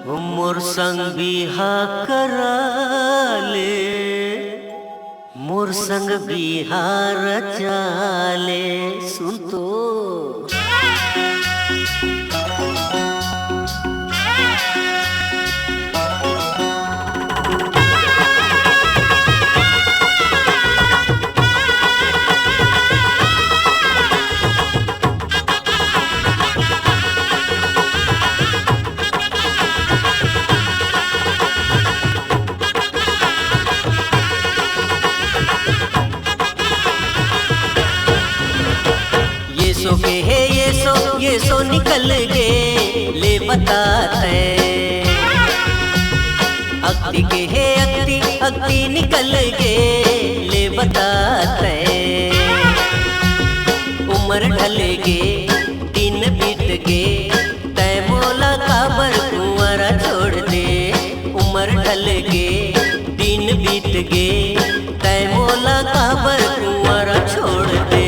मोर संग बिहा कराले, मोर संग बिहा रचाले। सुन तो ये सो निकल गए ले बताते। अक्ति के है अक्ति अक्ति निकल गए ले बताते। उम्र ढल गए दिन बीत गए तय मोला काबर कुंवरा छोड़ दे। उम्र ढल गए दिन बीत गए तय मोला काबर कुंवरा छोड़ दे।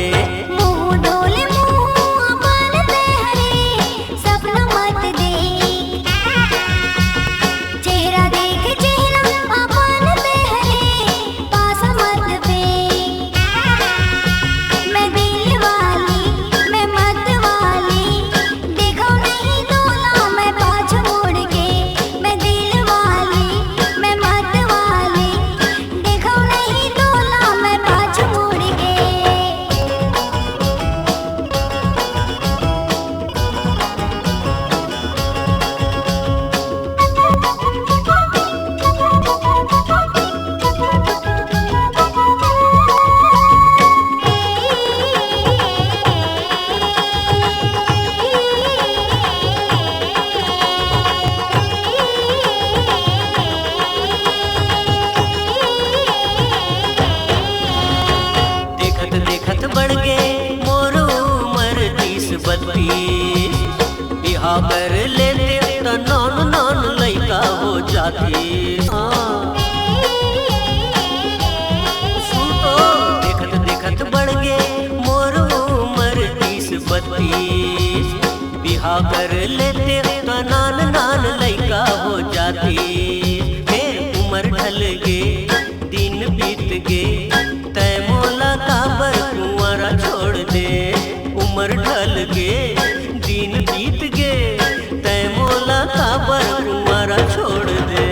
बिहा कर लेते तो नॉन नॉन लइका हो जाती। सुनो देखत देखत बढ़ गए मोर उम्र 30-32। बिहा कर लेते तो नान नान लइका हो जाती। फिर उम्र ढल गए दिन बीत गए तय मोला काबर कुंवरा छोड़ दे। उम्र ढल गए दिन बीत गए तय मोला काबर कुंवरा छोड़ दे।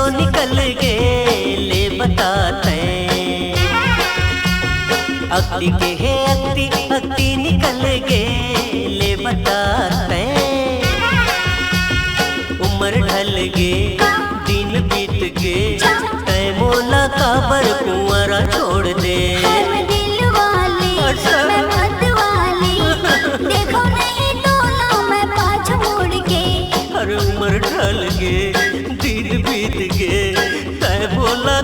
निकल गए ले बताते। अक्ति के है अक्ति अक्ति निकल गए ले बताते। उम्र ढल गए दिन बीत गए तय मोला काबर कुंवरा छोड़ दे। उम्र ढल गए दिन बीत गए तय बोला